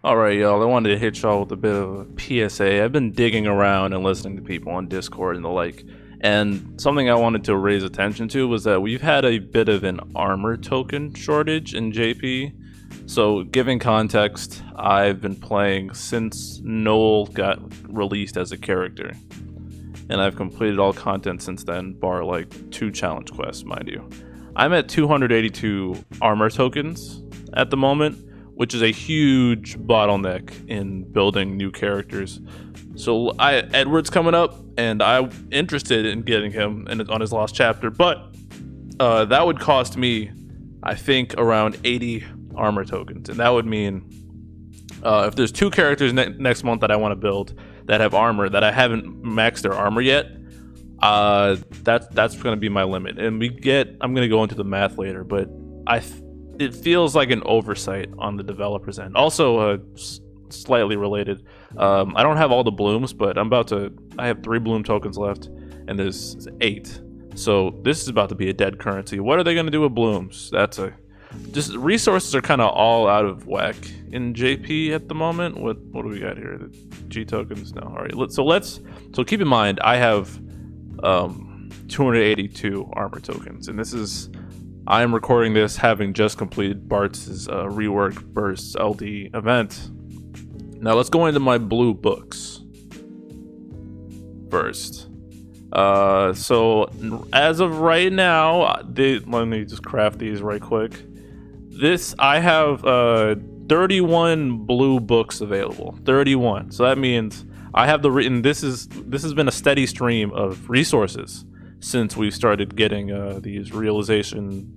Alright, y'all, I wanted to hit y'all with a bit of a PSA. I've been digging around and listening to people on Discord and the like, and something I wanted to raise attention to was that we've had a bit of an armor token shortage in JP. So, giving context, I've been playing since Noel got released as a character, and I've completed all content since then, bar like 2 challenge quests, mind you. I'm at 282 armor tokens at the moment, which is a huge bottleneck in building new characters. So Edward's coming up, and I'm interested in getting him on his lost chapter, but that would cost me, I think, around 80 armor tokens, and that would mean if there's 2 characters next month that I want to build that have armor that I haven't maxed their armor yet, that's going to be my limit. And I'm going to go into the math later, but it feels like an oversight on the developer's end. Also, slightly related, I don't have all the blooms, but I have 3 bloom tokens left, and there's 8. So this is about to be a dead currency. What are they going to do with blooms? Just resources are kind of all out of whack in JP at the moment. What do we got here? The G tokens? No. All right. So keep in mind, I have 282 armor tokens, and I am recording this having just completed Bart's rework burst LD event. Now let's go into my blue books first. So as of right now, let me just craft these right quick. I have 31 blue books available. 31. So that means I have this has been a steady stream of resources since we started getting these realization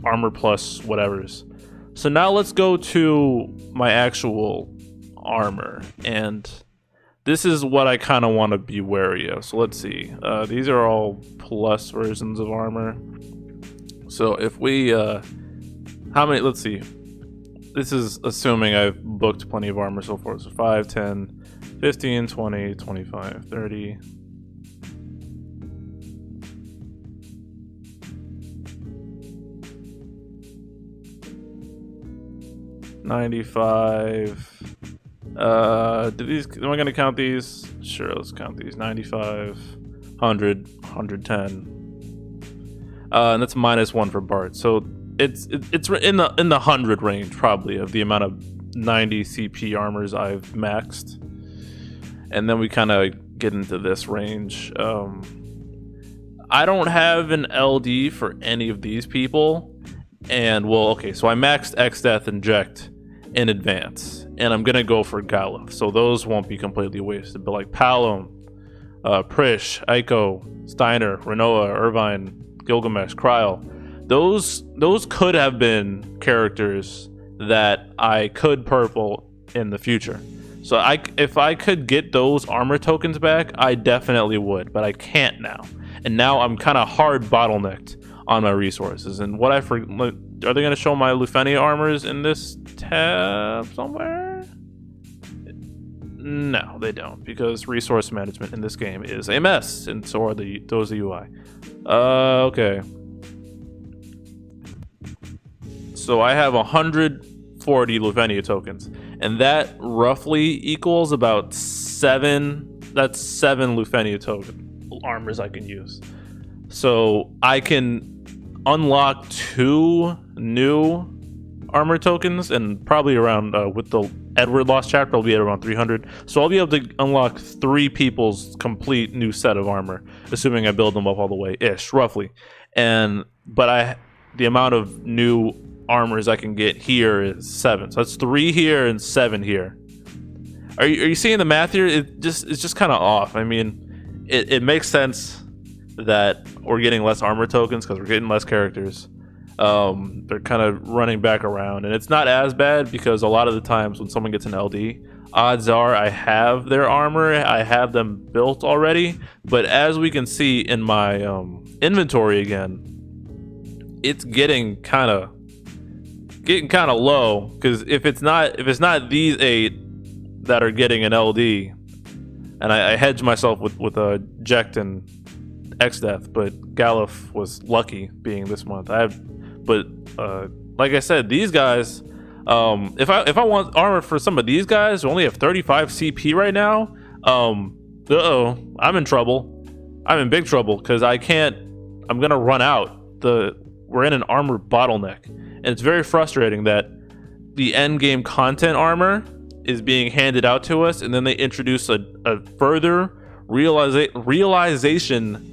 armor plus whatevers. So now let's go to my actual armor, and this is what I kind of want to be wary of. So let's see. These are all plus versions of armor. So if we let's see. This is assuming I've booked plenty of armor so far. So 5, 10, 15, 20, 25, 30. $95. Am I gonna count these? Sure, let's count these. 95, 100, 110. And that's -1 for Bart. So it's in the 100 range probably of the amount of 90 CP armors I've maxed. And then we kind of get into this range. I don't have an LD for any of these people. And so I maxed X-Death Inject in advance, and I'm gonna go for Galuf, so those won't be completely wasted. But like Palom, Prish, Aiko, Steiner, Renoa, Irvine, Gilgamesh, Kryl, those could have been characters that I could purple in the future. So if I could get those armor tokens back, I definitely would, but I can't now. And now I'm kind of hard bottlenecked on my resources. And are they going to show my Luphenia armors in this tab somewhere? No, they don't, because resource management in this game is a mess, and so are those UI. Okay. So I have 140 Luphenia tokens, and that roughly equals about 7. That's 7 Luphenia token armors I can use. So I can unlock 2 new armor tokens, and probably around with the Edward lost chapter I'll be at around 300. So I'll be able to unlock 3 people's complete new set of armor, assuming I build them up all the way ish, roughly. But the amount of new armors I can get here is 7. So that's 3 here and 7 here. Are you seeing the math here? It's just kind of off. I mean, it makes sense that we're getting less armor tokens because we're getting less characters. They're kind of running back around, and it's not as bad because a lot of the times when someone gets an LD, odds are I have their armor, I have them built already. But as we can see in my inventory again, it's getting kind of low, because if it's not these 8 that are getting an LD, and I hedge myself with a Jekt and X-Death, but Galuf was lucky being this month. Like I said, these guys, If I want armor for some of these guys who only have 35 CP right now, I'm in trouble. I'm in big trouble because I'm gonna run out. We're in an armor bottleneck, and it's very frustrating that the end game content armor is being handed out to us, and then they introduce a further realization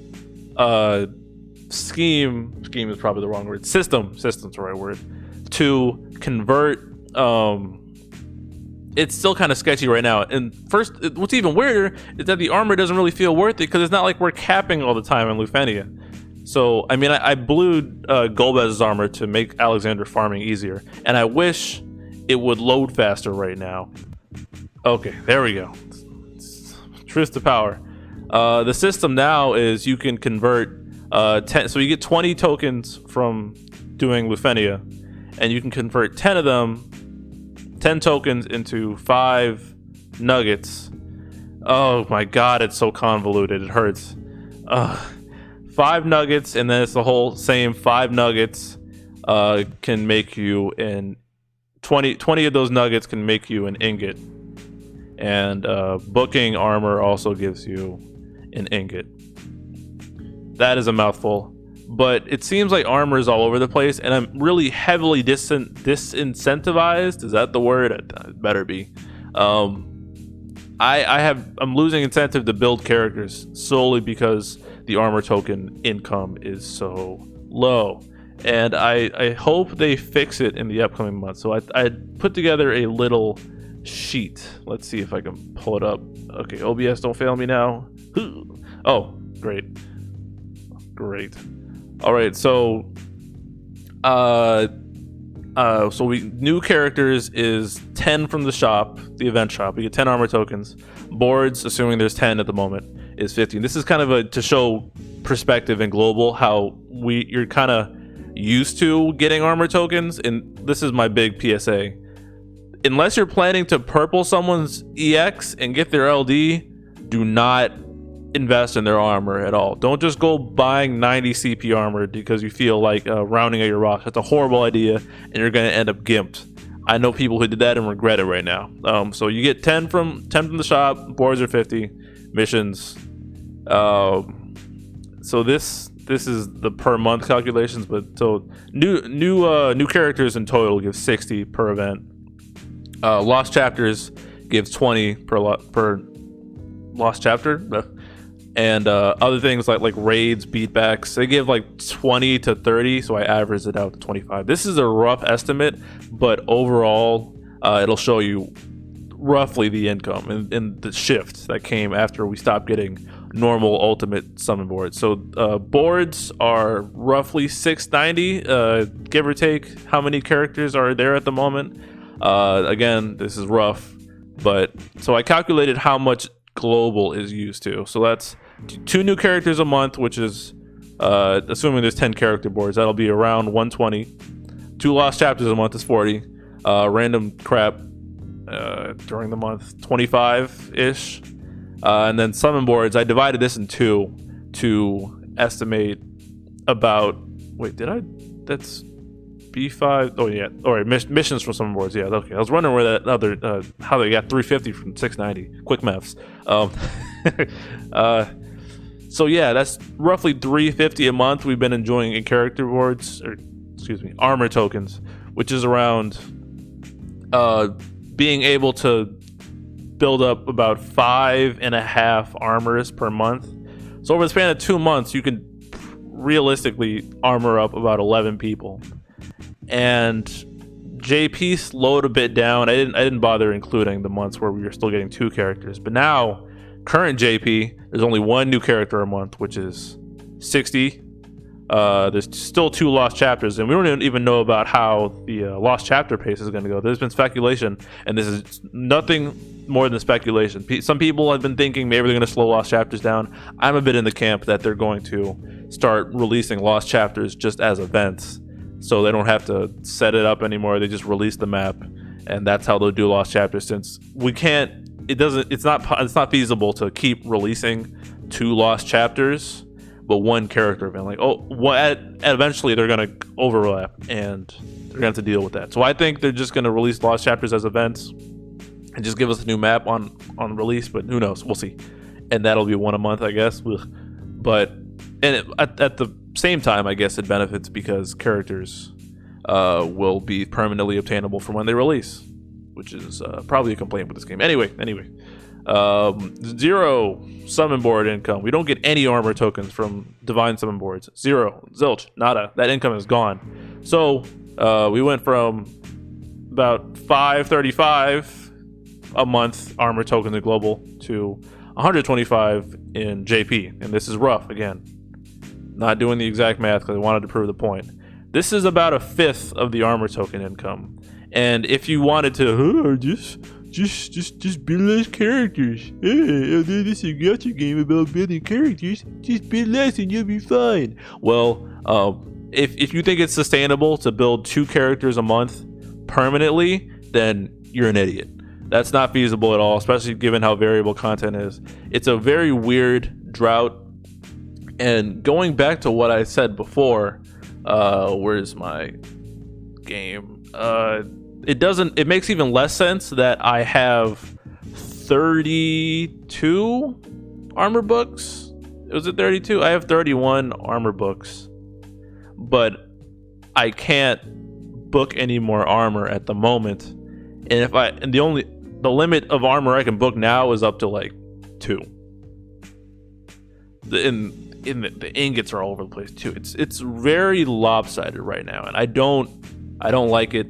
scheme is probably the wrong word. System's the right word to convert. It's still kind of sketchy right now. And first, what's even weirder is that the armor doesn't really feel worth it because it's not like we're capping all the time in Luphenia. So I mean, I blew Golbez's armor to make Alexander farming easier, and I wish it would load faster right now. Okay, there we go. Truth to power. The system now is you can convert 10, so you get 20 tokens from doing Luphenia, and you can convert 10 tokens into 5 nuggets. Oh my god, it's so convoluted, it hurts. 5 nuggets, and then it's the whole same 5 nuggets can make you an 20 of those nuggets can make you an ingot. And booking armor also gives you an ingot. That is a mouthful, but it seems like armor is all over the place, and I'm really heavily disincentivized. Is that the word? It better be. I'm losing incentive to build characters solely because the armor token income is so low, and I hope they fix it in the upcoming months. So I put together a little sheet. Let's see if I can pull it up. Okay, OBS, don't fail me now. Oh, great. All right, so new characters is 10 from the shop, the event shop. We get 10 armor tokens. Boards, assuming there's 10 at the moment, is 15. This is kind of to show perspective and global how you're kind of used to getting armor tokens, and this is my big PSA. Unless you're planning to purple someone's EX and get their LD, do not invest in their armor at all. Don't just go buying 90 CP armor because you feel like rounding out your rocks. That's a horrible idea, and you're going to end up gimped. I know people who did that and regret it right now. So you get 10 from the shop. Boards are 50. Missions. So this is the per month calculations, but so new characters in total give 60 per event. Lost chapters gives 20 per lost chapter, and other things like raids, beatbacks, they give like 20 to 30, so I average it out to 25. This is a rough estimate, but overall it'll show you roughly the income and the shift that came after we stopped getting normal ultimate summon boards. So boards are roughly 690, give or take. How many characters are there at the moment? Again, this is rough, but so I calculated how much global is used to. So that's 2 new characters a month, which is assuming there's 10 character boards, that'll be around 120. 2 lost chapters a month is 40. Random crap during the month, 25 ish. And then summon boards, I divided this in 2 to estimate about, that's B5. Oh yeah, all right. Missions from summon boards. Yeah, okay. I was wondering where that other how they got 350 from 690. Quick maths. So yeah, that's roughly 350 a month. We've been enjoying in character boards, or excuse me, armor tokens, which is around being able to build up about 5.5 armors per month. So over the span of 2 months, you can realistically armor up about 11 people. And JP slowed a bit down. I didn't bother including the months where we were still getting 2 characters. But now, current JP, there's only 1 new character a month, which is 60. There's still 2 lost chapters, and we don't even know about how the lost chapter pace is going to go. There's been speculation, and this is nothing more than speculation. Some people have been thinking maybe they're going to slow lost chapters down. I'm a bit in the camp that they're going to start releasing lost chapters just as events, so they don't have to set it up anymore. They just release the map, and that's how they'll do lost chapters. Since we can't, it's not feasible to keep releasing 2 lost chapters but one character event. Like, eventually they're gonna overlap, and they're gonna have to deal with that. So I think they're just gonna release lost chapters as events and just give us a new map on release. But who knows? We'll see. And that'll be one a month, I guess. But at the same time, I guess it benefits because characters will be permanently obtainable from when they release, which is probably a complaint with this game. Anyway, 0 summon board income. We don't get any armor tokens from divine summon boards. 0, zilch, nada. That income is gone. So we went from about 535 a month armor tokens in global to 125 in JP, and this is rough again. Not doing the exact math because I wanted to prove the point. This is about a fifth of the armor token income, and if you wanted to just build less characters, this is a gacha game about building characters, just build less and you'll be fine. Well, if you think it's sustainable to build 2 characters a month permanently, then you're an idiot. That's not feasible at all, especially given how variable content is. It's a very weird drought. And going back to what I said before, where's my game? It makes even less sense that I have 32 armor books. Was it 32? I have 31 armor books, but I can't book any more armor at the moment. And the limit of armor I can book now is up to like 2. The ingots are all over the place too. It's very lopsided right now, and I don't like it.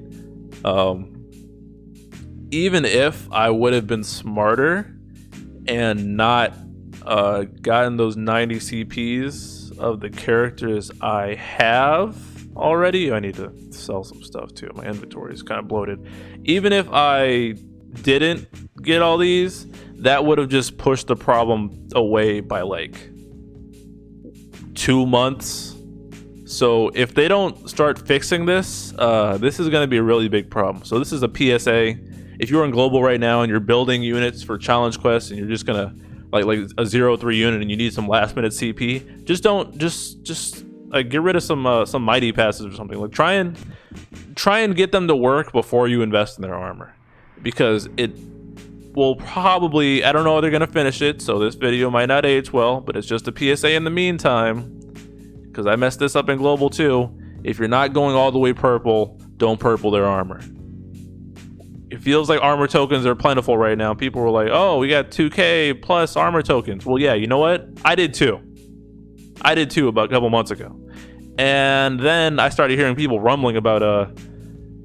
Even if I would have been smarter and not gotten those 90 CPs of the characters I have already, I need to sell some stuff too. My inventory is kind of bloated. Even if I didn't get all these, that would have just pushed the problem away by like 2 months. So if they don't start fixing this, this is going to be a really big problem. So this is a PSA. If you're in global right now and you're building units for challenge quests and you're just gonna like a 0-3 unit and you need some last minute CP, just get rid of some mighty passes or something. Like try and get them to work before you invest in their armor, because it will probably, I don't know how they're gonna finish it, so this video might not age well, but it's just a PSA in the meantime, because I messed this up in global too. If you're not going all the way purple, don't purple their armor. It feels like armor tokens are plentiful right now. People were like, oh, we got 2k plus armor tokens. Well, yeah, you know what? I did too about a couple months ago. And then I started hearing people rumbling about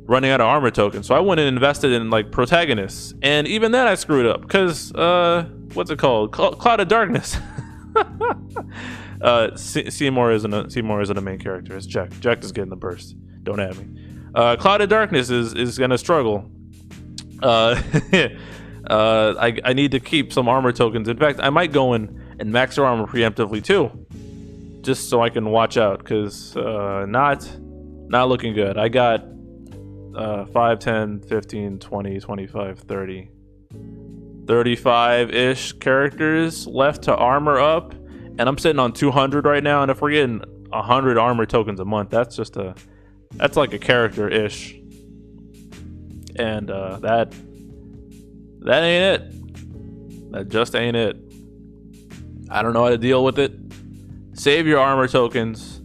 running out of armor tokens. So I went and invested in like protagonists. And even then I screwed up because, what's it called? Cloud of Darkness. Seymour isn't a main character. It's Jack. Jack is getting the burst. Don't at me. Cloud of Darkness is gonna struggle. I need to keep some armor tokens. In fact, I might go in and max their armor preemptively too, just so I can watch out, because not looking good. I got 5, 10, 15, 20, 25, 30, 35-ish characters left to armor up, and I'm sitting on 200 right now. And if we're getting 100 armor tokens a month, that's like a character-ish. And that ain't it. That just ain't it. I don't know how to deal with it. Save your armor tokens.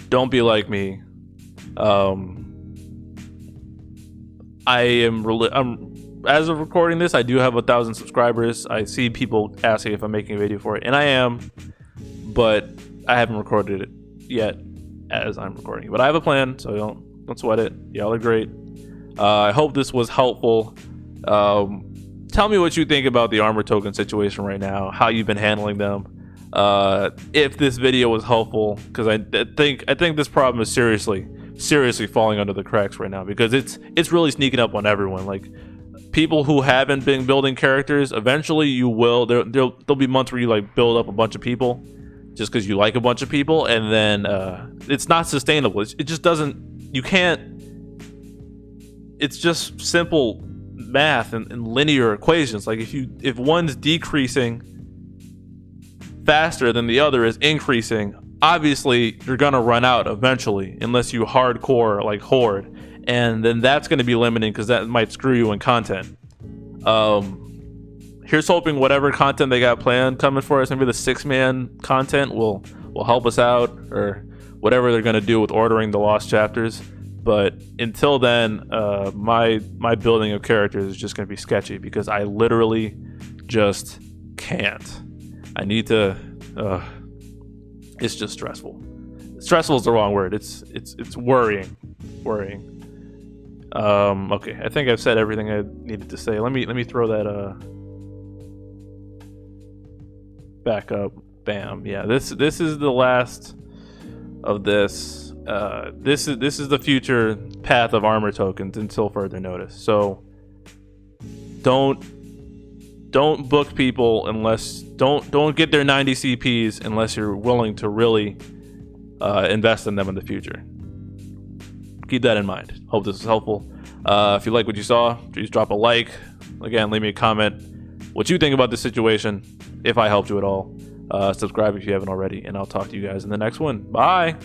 Don't be like me. As of recording this, I do have 1,000 subscribers. I see people asking if I'm making a video for it, and I am, but I haven't recorded it yet as I'm recording it. But I have a plan, so don't sweat it. Y'all are great. I hope this was helpful. Tell me what you think about the armor token situation right now, how you've been handling them. If this video was helpful, because I think this problem is seriously falling under the cracks right now, because it's really sneaking up on everyone. Like, people who haven't been building characters, eventually you will. There'll be months where you like build up a bunch of people just because you like a bunch of people, and then it's not sustainable. It just doesn't. You can't. It's just simple math and linear equations. Like if one's decreasing faster than the other is increasing, obviously you're gonna run out eventually unless you hardcore like horde, and then that's gonna be limiting because that might screw you in content. Here's hoping whatever content they got planned coming for us, maybe the 6-man content will help us out, or whatever they're gonna do with ordering the lost chapters. But until then, my building of characters is just gonna be sketchy because I literally just can't. I need to. It's just stressful. Stressful is the wrong word. It's worrying. Okay, I think I've said everything I needed to say. Let me throw that back up. Bam. Yeah, this is the last of this. This is the future path of armor tokens until further notice. So don't book people unless don't get their 90 CPs unless you're willing to really invest in them in the future. Keep that in mind. Hope this was helpful. If you like what you saw, please drop a like. Again, leave me a comment what you think about this situation, if I helped you at all. Subscribe if you haven't already, and I'll talk to you guys in the next one. Bye.